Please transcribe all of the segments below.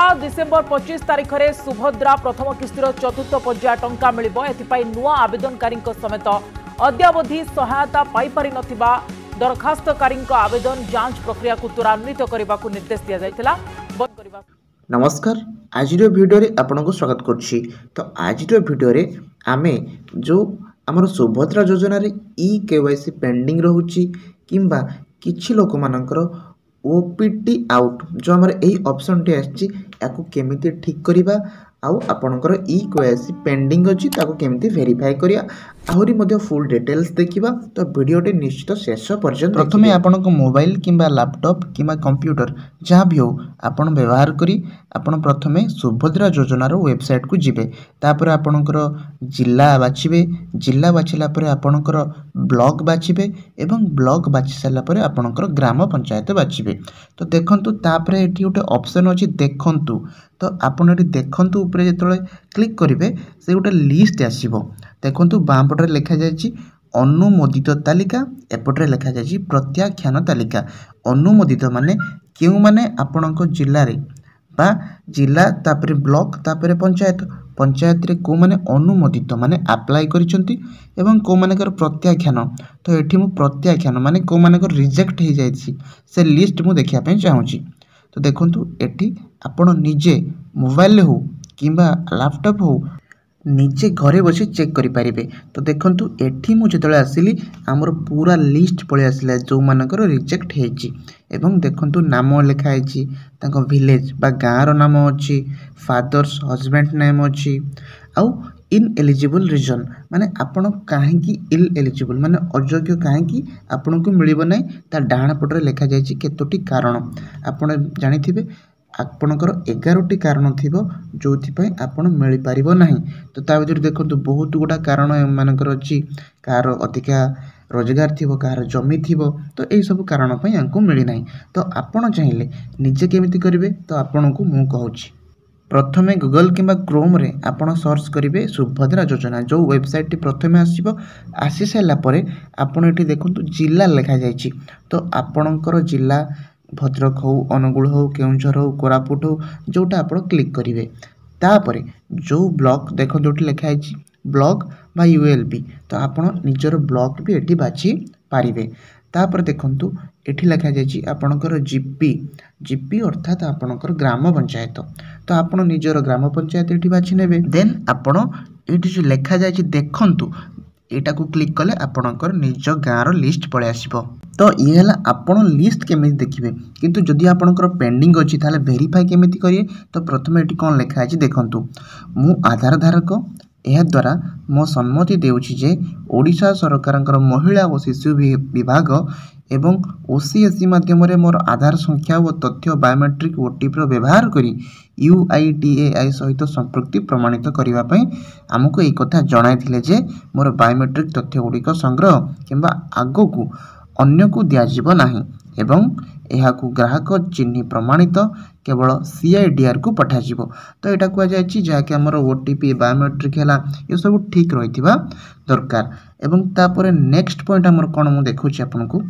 December 25 तारिख में सुभद्रा प्रथम किस्तिर चतुर्थ पर्याय टंका मिलिबो। एथिपाई नुआ आवेदनकारी समेत अद्यावधि सहायता पाइपारि नथिबा दरखास्तकारी आवेदन जांच प्रक्रिया को त्वरान्वित करने को निर्देश दिया जायतिला। नमस्कार, आज वीडियो रे आपन को स्वागत करछि। तो आज वीडियो रे आमे जो हमर सुभद्रा योजना रे केवाईसी पेंडिंग रहउछि किंबा किछि लोक मानकर ओपीटी आउट जो हमर एही ऑप्शन टे आछि याकू केमिति ठीक करिबा आउ आपनकर केवाईसी पेंडिंग अछि ताकू केमिति वेरीफाई करिया आहुरी मध्ये फुल डिटेल्स देखिबा। तो वीडियो टे निश्चित शेष पर्यंत प्रथमे आपनको मोबाइल किंबा लैपटॉप किंबा कंप्यूटर जहाँ भी हो आपण व्यवहार करी आपण प्रथमे सुभद्रा योजना रो वेबसाइट को जिबे। तापर आपणकर जिला बाछिबे, जिला बाछिला परे आपणकर ब्लॉक बाछिबे एवं ब्लॉक बाछि साला परे आपणकर ग्राम पंचायत बाछिबे। तो देखंतु तापर एठी गोटे ऑप्शन अछि देखंतु। तो आपण एठी देखंतु ऊपर जेतले क्लिक करिवे से गोटे लिस्ट आसीबो। देखंतु बाम पटे लिखा जायछि अनुमोदित तालिका, एपटे लिखा जायछि प्रत्याख्यान तालिका। अनुमोदित माने केउ माने आपणको जिल्ला रे बा जिला तापर ब्लॉक तापर पंचायत, पंचायत रे को माने अनुमोदित माने अप्लाई करिसंती एवं को मानेकर प्रत्याख्यान। तो एठी मु प्रत्याख्यान माने को मानेकर रिजेक्ट हे जायछि से लिस्ट मु देखिया पे चाहूची। तो देखंतु एठी आपण निजे मोबाइल हो किंबा लैपटॉप हो निजे घरे बसी चेक करि परिबे। तो देखंतु एठी मु जेतले आसिली हमर पूरा लिस्ट पळे आसिला जो मानकर रिजेक्ट हेछि एवं देखंतु नाम लिखा हेछि ताको विलेज बा गाँ रो नाम अछि, फादर्स हस्बैंड नेम अछि आउ इन एलिजिबल रीजन माने आपण काहे की इल एलिजिबल माने अयोग्य काहे की आपण को मिलिबो नै ता डाहाण पटरे लिखा जायछि केतोटी कारण। आपण जानिथिबे आपणकर 11टी कारण थिबो जोथि पय आपण मिलि पारिबो नाही। तो ता भीतर देखंतु बहुत गुडा कारण मानकर अछि, कार अधिका रोजगार थिबो, कार जमी थिबो, तो एई सब कारण पय यांको मिलि नाही। तो आपण चाहिले निजे केमिति करिवे तो आपण को मु कहूची। प्रथमे गूगल किंबा क्रोम रे आपण सर्च करिवे सुभद्रा योजना जो वेबसाइट टी प्रथमे आसीबो। आसी साला परे आपण एठी देखंतु जिल्ला लिखा जायछि। तो आपणकर जिल्ला भद्रक हो, अनुगुल हो, केउंझर हो, कोरापुट हो जोटा आपण क्लिक करिवे। तापरे जो ब्लॉक देखो जोटी लिखा है ब्लॉक बा यूएलबी तो आपण निजर ब्लॉक भी एठी बाछि पारिबे। तापर देखंतु एठी लिखा जायछि आपणकर जीपी अर्थात आपणकर ग्राम पंचायत। तो आपण निजर ग्राम पंचायत एठी बाछि नेबे। देन आपण एठी जो लिखा जायछि देखंतु एटा को क्लिक कले आपणकर निज गाँव रो लिस्ट पळे आसीबो। तो ये हला आपण लिस्ट केमिति देखिबे, किंतु जदि आपणकर पेंडिंग अछि ताले वेरीफाई केमिति करिए। तो प्रथमे एठी कोन लिखा अछि देखंतु मु आधार धारक एहा द्वारा मो सम्मति देउछि जे ओडिशा सरकारकर महिला व शिशु विभाग एवं ओसीएससी माध्यम रे मोर आधार संख्या व तथ्य बायोमेट्रिक ओटीपी रो व्यवहार करी यूआईडीएआई सहित संपृक्ति प्रमाणित करिवा पई हमको एई कथा जणाई थिले जे मोर बायोमेट्रिक तथ्य गुडिक संग्रह किंबा आगो को अन्य को दिया जीव नाही एवं एहाकू ग्राहक चिन्ह प्रमाणित केवल सीआईडीआर को पठा जीवो। तो एटा को जायछि जाके हमर ओटीपी बायोमेट्रिक हैला ये सब ठीक रहिथिबा दरकार। एवं तापर नेक्स्ट पॉइंट हमर कोन मु देखुछि आपनको।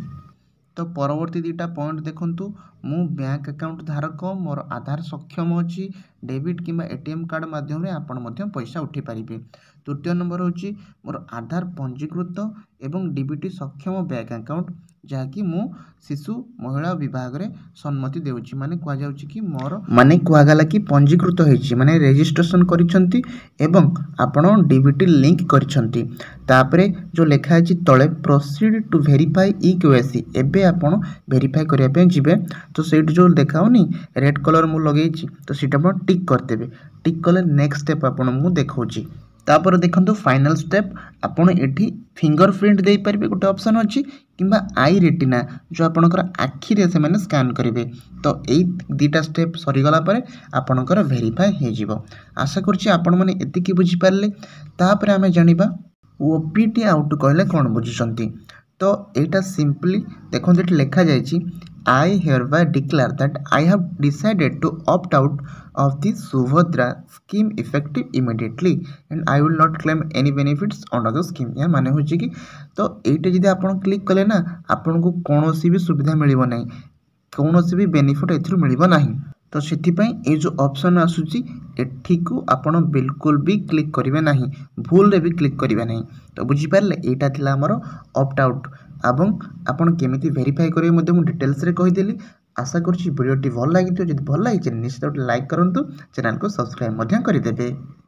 तो परवर्ती दुटा पॉइंट देखंतु मु बैंक अकाउंट धारक मोर आधार सक्षम अछि डेबिट किंबा एटीएम कार्ड माध्यम रे आपण मध्य पैसा उठी पारिबे। तृतीय नंबर होछि मोर आधार पंजीकृत एवं डीबीटी सक्षम बैंक अकाउंट जहाँकि मु शिशु महिला विभाग रे सम्मति देउछि माने कुआ जाउछि कि मोर माने कुआ गला कि पंजीकृत होइछि माने रजिस्ट्रेशन करिसंती एवं आपण डीबीटी लिंक करिसंती। तापरे जो लिखा अछि तळे प्रोसीड टू वेरीफाई केवाईसी एबे आपण वेरीफाई करिया पे जिबे। तो सेट जो देखाउनी रेड कलर मु लगेछि तो सीटा आपण टिक कर देबे। टिक कले नेक्स्ट स्टेप आपण मु देखौछि। तापर देखंतु फाइनल स्टेप आपण एठी फिंगरप्रिंट देई परिबे गोटे ऑप्शन अछि किंबा आई रेटिना जो आपणकर आखि रे से माने स्कैन करिवे। तो एई दीटा स्टेप सरी गला परे आपणकर वेरीफाई हे जिवो। आशा करछि आपण माने एतिकी बुझी पारले। तापर हमें जानिबा ओपीटी आउट कहले कोन बुझिसंती। तो एटा सिंपली देखो जेट लिखा जायछि I hereby declare that I have decided to opt out of the Subhadra scheme effective immediately and I will not claim any benefits under the scheme। या माने होछि कि तो एटे जदि आपण क्लिक कले ना आपण को कोनोसी भी सुविधा मिलिबो नै, कोनोसी भी बेनिफिट एथरु मिलिबो नाही। तो ସେଥିପାଇଁ ये जो ऑप्शन आसूची एठी को आपण बिल्कुल भी क्लिक करिवे नहीं, भूल रे भी क्लिक करिवे नहीं। तो बुझी पारले एटा थिला हमर ऑप्ट आउट एवं आपण केमिति वेरीफाई करिवे मध्ये मु डिटेल्स रे कहि देली। आशा करछि वीडियोटी भल लागितो, जदि भल लागि निश्चित लाइक करंतु, चैनल को सब्सक्राइब मध्ये करि देबे।